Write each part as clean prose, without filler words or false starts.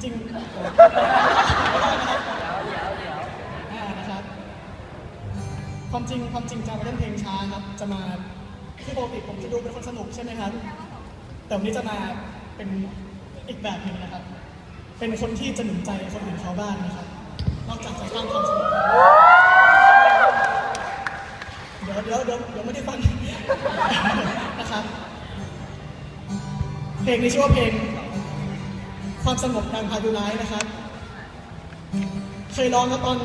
ริงๆนะครับความจริงจะมาเล่นเพลงช้าครับจะมาคือปกติผมจะดูเป็นคนสนุกใช่ไหมครับแต่วันนี้จะมาเป็นอีกแบบหนึ่งนะครับเป็นคนที่จะหนุนใจคนอื่นเขาบ้างนะครับนอกจากจะสร้างความสนุกเดี๋ยวไม่ได้ฟังนะครับเพลงนี้ชื่อว่าเพลงความสงบดังพายุร้ายนะครับเคยร้องครับตอน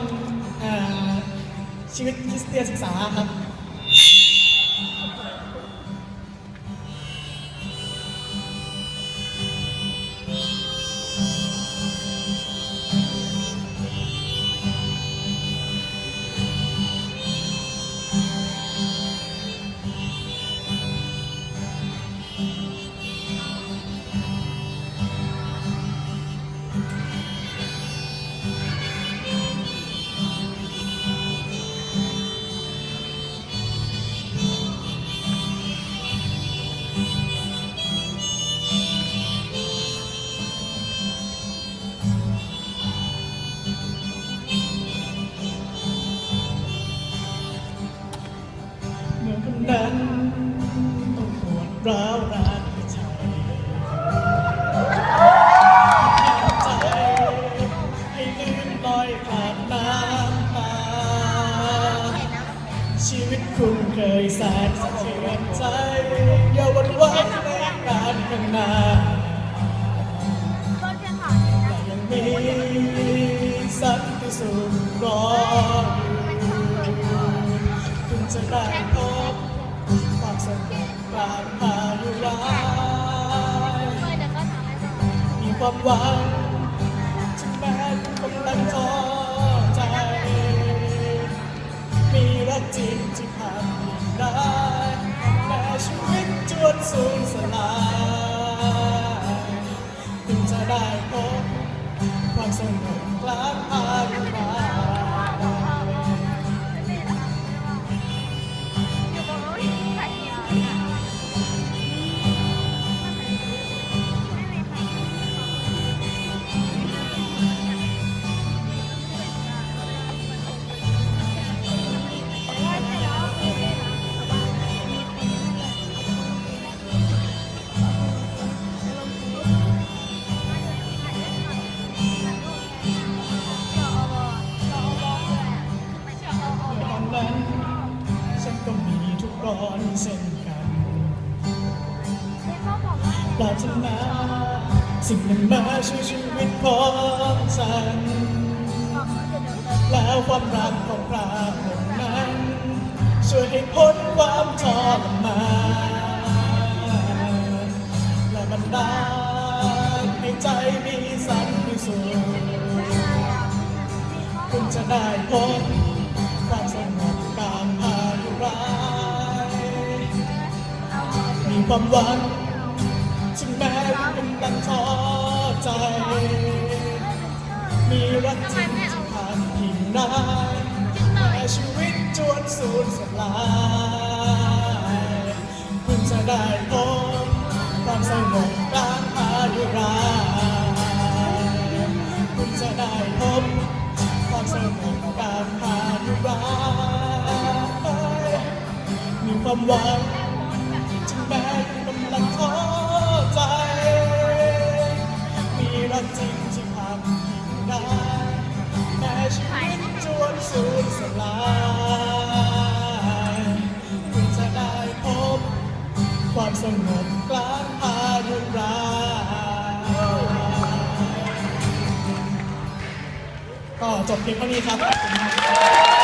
ชีวิตคริสเตียนศึกษาครับนั้นต้องปวดร้าวรักใจให้ลื่นลอยผ่านน้ำตาชีวิตคุณเคยแสนสะเทือนใจอย่าหวั่นไหวในการข้างหน้าและยังมีสันติสุขรออยู่คุณจะได้พบความสงบกลางพายุร้ายมีความหวังถึงแม้คุณกำลังท้อใจมีรักจริงที่ผ่านได้แม้ชีวิตจวนสูญสลายคุณจะได้พบความสงบกลางพายุร้ายฉันก็มีทุกร้อนเช่นกันปรารถนาสิ่งหนึ่งมาช่วยชีวิตของฉันแล้วความรักของพระองค์นั้นช่วยให้พ้นความทรมานและบันดาลให้ใจมีสันติสุขคุณจะได้พบความสงบกลางพายุร้ายมีความหวังถึงแม้คุณกำลังท้อใจมีรักจริงที่ผ่านยิ่งได้แต่ชีวิตจวนสูญสลายคุณจะได้พบความสงบกลางพายุร้ายคุณจะได้พบความสงบกลางพายุร้ายมีความหวังถึงแม้คุณกำลังท้อใจมีรักจริงที่ผ่านยิ่งได้แม้ชีวิตจวนสูญสลายคุณจะได้พบความสงบกลางพายุร้ายก็จบเพียงเท่านี้ครับ